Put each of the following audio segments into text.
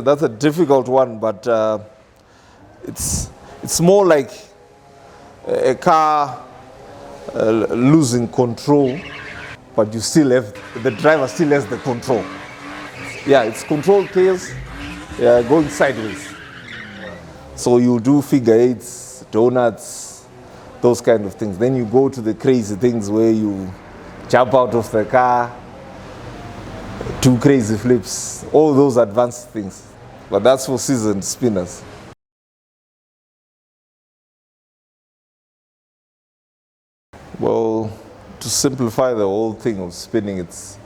That's a difficult one, but it's more like a car losing control, but you still have, the driver still has the control. Yeah, it's controlled chaos, going sideways. So you do figure eights, donuts, those kind of things. Then you go to the crazy things where you jump out of the car, do crazy flips, all those advanced things. But that's for seasoned spinners. Well, to simplify the whole thing of spinning, it's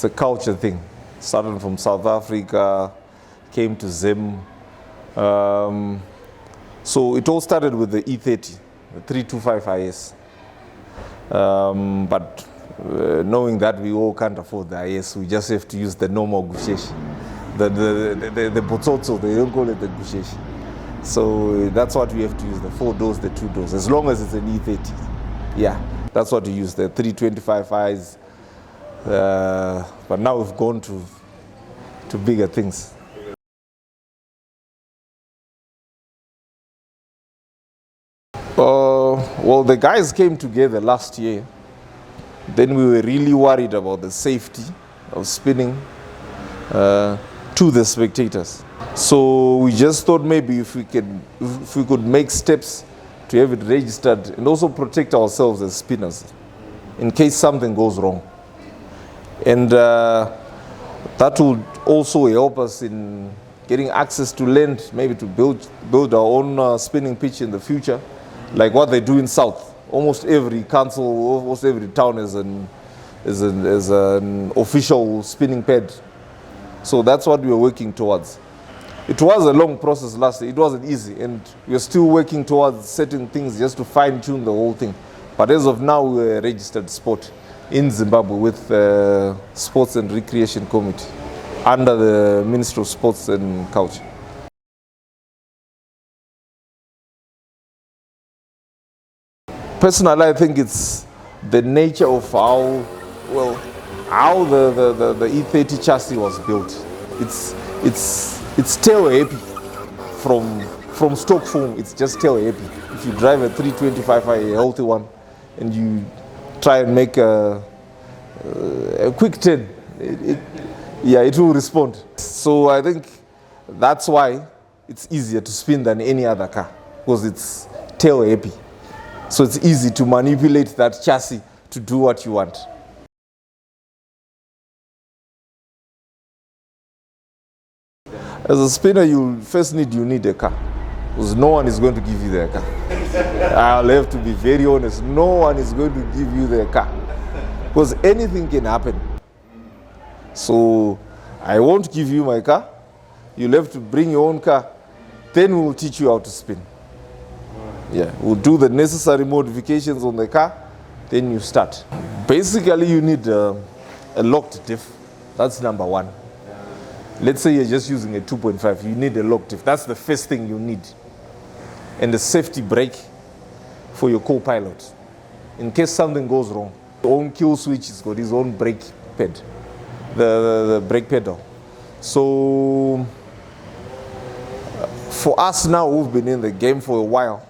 a culture thing. Started from South Africa, came to Zim. So it all started with the E30, the 325 IS. But knowing that we all can't afford the IS, we just have to use the normal gusheshi. The botsotso, they don't call it the gusheshi. So that's what we have to use, the 4 doors, the 2 doors, as long as it's an E30. Yeah, that's what we use, the 325 Is. But now we've gone to bigger things. Well, the guys came together last year. Then we were really worried about the safety of spinning to the spectators. So we just thought maybe if we could make steps to have it registered and also protect ourselves as spinners in case something goes wrong. And that would also help us in getting access to land, maybe to build our own spinning pitch in the future, like what they do in South. Almost every council, almost every town is an official spinning pad. So that's what we were working towards. It was a long process last year. It wasn't easy, and we're still working towards certain things just to fine-tune the whole thing. But as of now, we're a registered sport in Zimbabwe with the Sports and Recreation Committee under the Ministry of Sports and Culture. Personally, I think it's the nature of how the E30 chassis was built. It's tail happy from stock form. It's just tail happy. If you drive a 325i, a healthy one, and you try and make a quick turn, it will respond. So I think that's why it's easier to spin than any other car, because it's tail happy. So it's easy to manipulate that chassis to do what you want. As a spinner, you need a car, because no one is going to give you the car. I'll have to be very honest. No one is going to give you the car, because anything can happen. So I won't give you my car. You'll have to bring your own car. Then we'll teach you how to spin. Yeah, we'll do the necessary modifications on the car, then you start. Basically, you need a locked diff. That's number one. Let's say you're just using a 2.5, you need a locked diff. That's the first thing you need. And a safety brake for your co-pilot. In case something goes wrong. The own kill switch has got his own brake pad, the brake pedal. So for us now, who've been in the game for a while,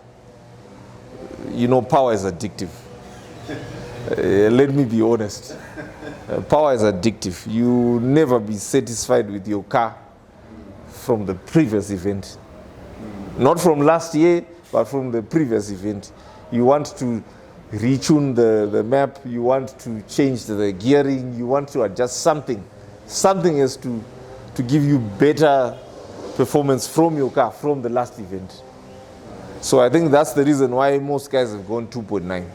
you know, power is addictive. Let me be honest. Power is addictive. You never be satisfied with your car from the previous event. Not from last year, but from the previous event. You want to retune the map, you want to change the gearing, you want to adjust something. Something has to give you better performance from your car from the last event. So I think that's the reason why most guys have gone 2.9.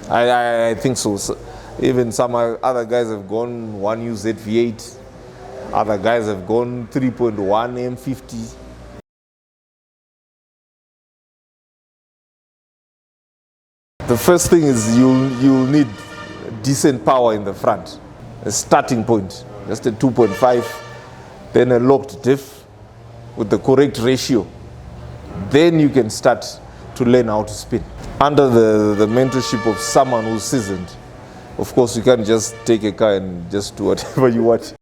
I think so. Even some other guys have gone 1U ZV8. Other guys have gone 3.1 M50. The first thing is you'll need decent power in the front, a starting point, just a 2.5, then a locked diff with the correct ratio. Then you can start to learn how to spin under the mentorship of someone who's seasoned. Of course, you can't just take a car and just do whatever you want.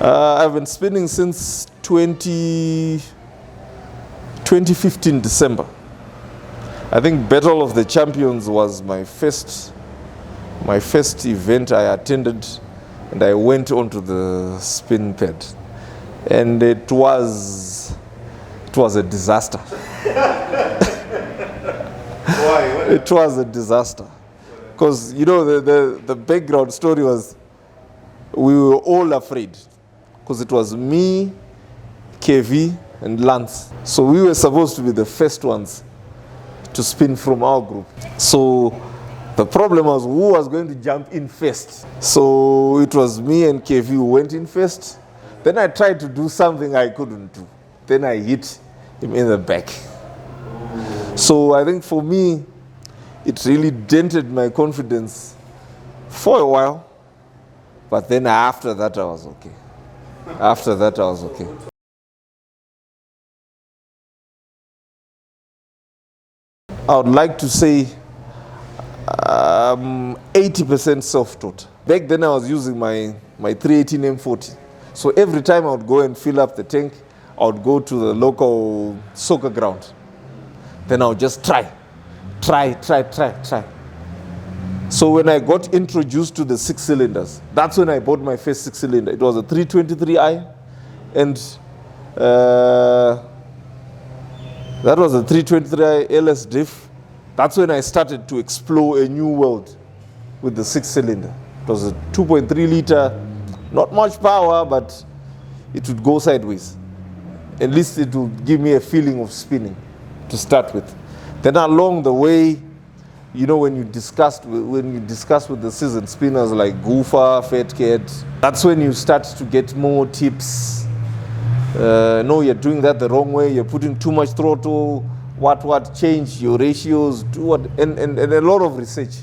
I've been spinning since 2015 December. I think Battle of the Champions was my first event I attended, and I went onto the spin pad, and it was a disaster. Why? It was a disaster, because you know the background story was we were all afraid, because it was me, KV, and Lance. So we were supposed to be the first ones to spin from our group. So the problem was who was going to jump in first. So it was me and KV who went in first. Then I tried to do something I couldn't do. Then I hit him in the back. So I think for me, it really dented my confidence for a while. But then after that, I was okay. After that, I was okay. I would like to say 80% self-taught. Back then I was using my 318 M40. So every time I would go and fill up the tank, I would go to the local soccer ground. Then I would just try. So when I got introduced to the 6 cylinders, that's when I bought my first 6 cylinder. It was a 323i, and that was a 323i LS diff. That's when I started to explore a new world with the 6 cylinder. It was a 2.3 liter, not much power, but it would go sideways. At least it would give me a feeling of spinning to start with. Then along the way, you know, when you discuss with the seasoned spinners like Goofer, Fat Cat, that's when you start to get more tips. No, you're doing that the wrong way, you're putting too much throttle, what, change your ratios, do what, and a lot of research.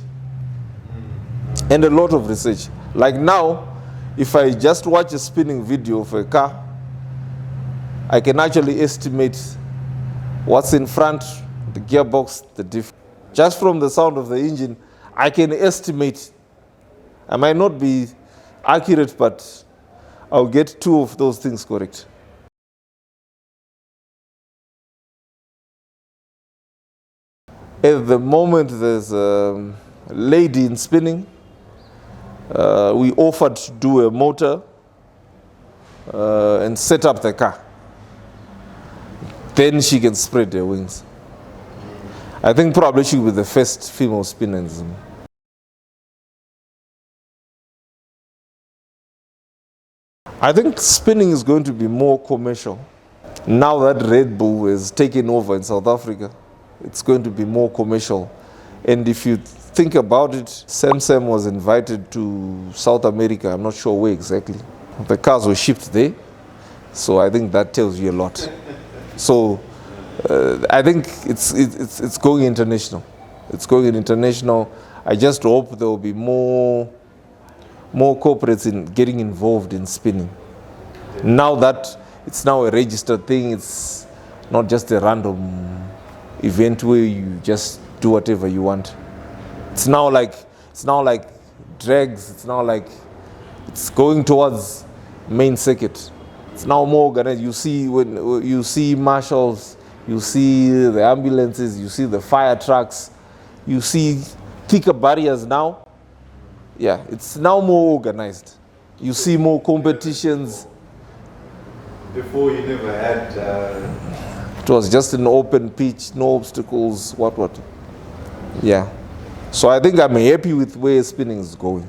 And a lot of research. Like now, if I just watch a spinning video of a car, I can actually estimate what's in front, the gearbox, the diff. Just from the sound of the engine, I can estimate. I might not be accurate, but I'll get 2 of those things correct. At the moment, there's a lady in spinning. We offered to do a motor and set up the car. Then she can spread her wings. I think probably she'll be the first female spinner in Zimbabwe. I think spinning is going to be more commercial. Now that Red Bull has taken over in South Africa, it's going to be more commercial. And if you think about it, Sam was invited to South America. I'm not sure where exactly. The cars were shipped there. So I think that tells you a lot. So I think it's going international. It's going international. I just hope there will be more corporates in getting involved in spinning. Now that it's now a registered thing, it's not just a random event where you just do whatever you want. It's now like drags. It's now like it's going towards main circuit. It's now more organized. You see when you see marshals, you see the ambulances, you see the fire trucks, you see thicker barriers now. Yeah, it's now more organized. You see more competitions. Before you never had... It was just an open pitch, no obstacles, what. Yeah. So I think I'm happy with where spinning is going.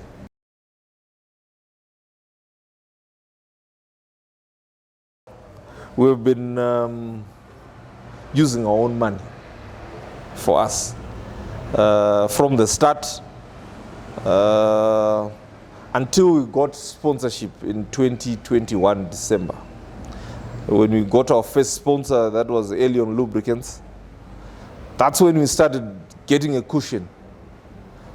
We've been using our own money for us. From the start, until we got sponsorship in 2021 December. When we got our first sponsor, that was Alien Lubricants. That's when we started getting a cushion.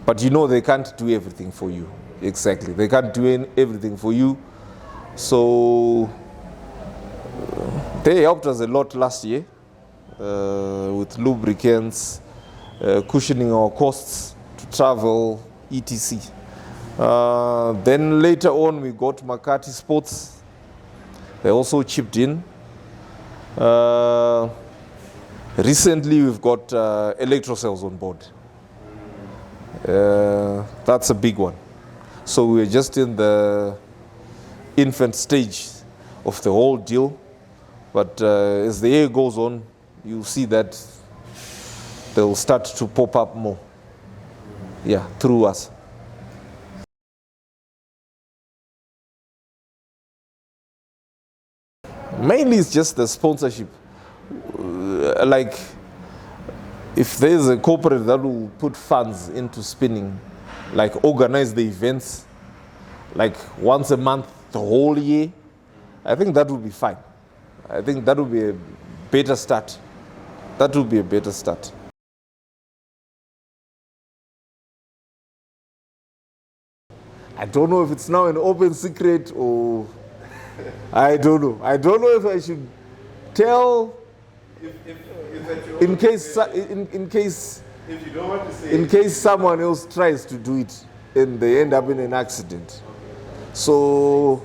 But you know they can't do everything for you. Exactly, they can't do everything for you. So they helped us a lot last year with lubricants, cushioning our costs to travel, etc. Then later on we got Makati Sports. They also chipped in. Recently we've got electrocells on board. That's a big one. So we're just in the infant stage of the whole deal. But as the year goes on, you'll see that they'll start to pop up more. Yeah, through us. Mainly it's just the sponsorship. Like, if there's a corporate that will put funds into spinning, like organize the events, like once a month, the whole year, I think that would be fine. I think that would be a better start. That would be a better start. I don't know if it's now an open secret or I don't know. I don't know if I should tell in case if you don't want to say in case someone else tries to do it and they end up in an accident. So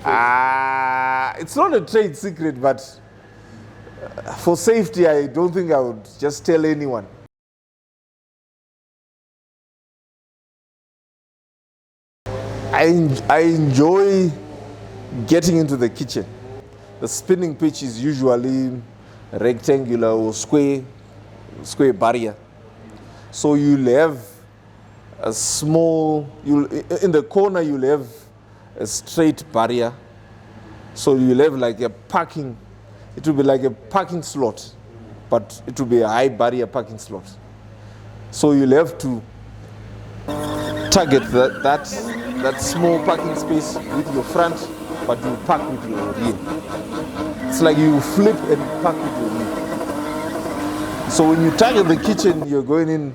it's not a trade secret, but for safety, I don't think I would just tell anyone. I enjoy getting into the kitchen. The spinning pitch is usually rectangular or square barrier. So you'll have a small, in the corner you'll have a straight barrier. So you'll have like a parking, it will be like a parking slot, but it will be a high barrier parking slot. So you'll have to target that small parking space with your front, but you park with your rear. It's like you flip and park with your rear. So when you target the kitchen, you're going in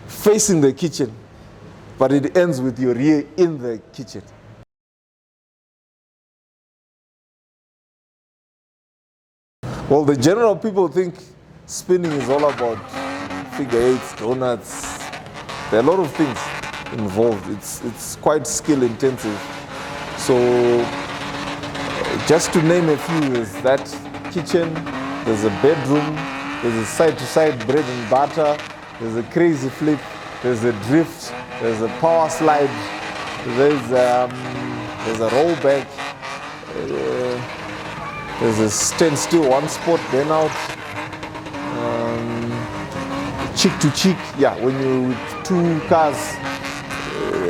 facing the kitchen, but it ends with your rear in the kitchen. Well, the general people think spinning is all about figure eights, donuts. There are a lot of things involved. It's quite skill intensive. So just to name a few, is that kitchen, there's a bedroom, there's a side-to-side bread and butter, there's a crazy flip, there's a drift, there's a power slide, there's a rollback, there's a standstill, one spot, then out, cheek to cheek. Yeah, when you're with two cars,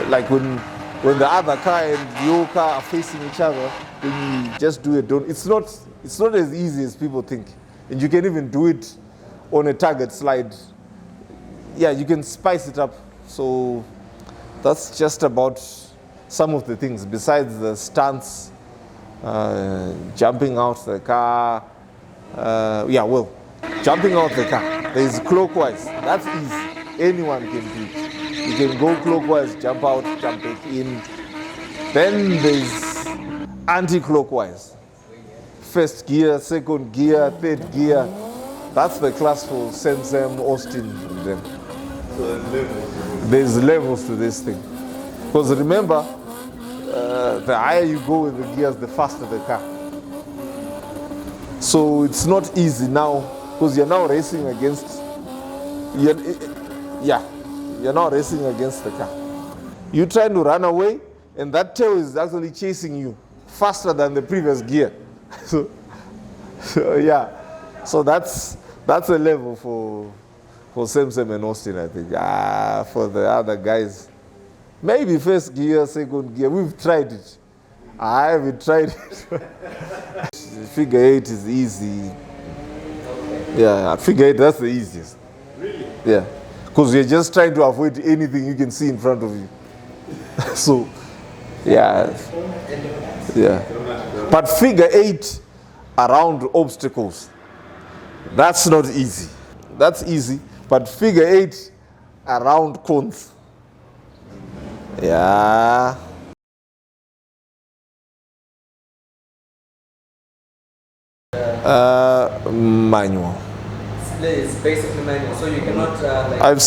like when the other car and your car are facing each other, then you just do a donut. It's not as easy as people think, and you can even do it on a target slide. Yeah, you can spice it up. So that's just about some of the things besides the stunts. Jumping out the car, jumping out the car. There's clockwise, that's easy, anyone can do it. You can go clockwise, jump out, jump back in. Then there's anti-clockwise. First gear, second gear, third gear. That's the class for Sam, Austin, and them. so There's levels to this thing. Because remember, the higher you go with the gears, the faster the car. So it's not easy now, because you're now racing against, you're now racing against the car. You're trying to run away, and that tail is actually chasing you faster than the previous gear. So that's a level for Sam and Austin, I think. For the other guys, maybe first gear, second gear. We've tried it. I haven't tried it. Figure eight is easy. Yeah, figure eight, that's the easiest. Really? Yeah. because you're just trying to avoid anything you can see in front of you. So, yeah. But figure 8 around obstacles, that's not easy. That's easy, but figure 8 around cones. Yeah. Manual. It's basically manual, so you cannot like I've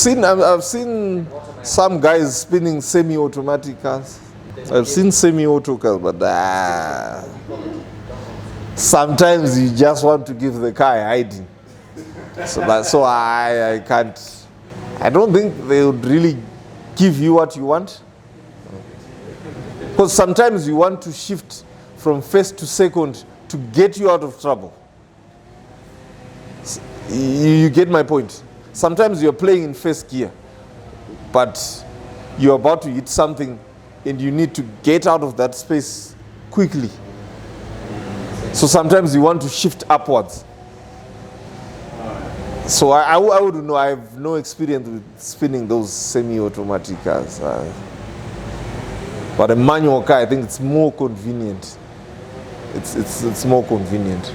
seen some guys spinning semi-automatic cars. I've seen semi-auto cars, but sometimes you just want to give the car a hiding. So I can't. I don't think they would really give you what you want. Because sometimes you want to shift from first to second to get you out of trouble. You get my point. Sometimes you're playing in first gear, but you're about to hit something and you need to get out of that space quickly. So sometimes you want to shift upwards. So I wouldn't know. I have no experience with spinning those semi-automatic cars. But a manual car, I think it's more convenient. It's more convenient.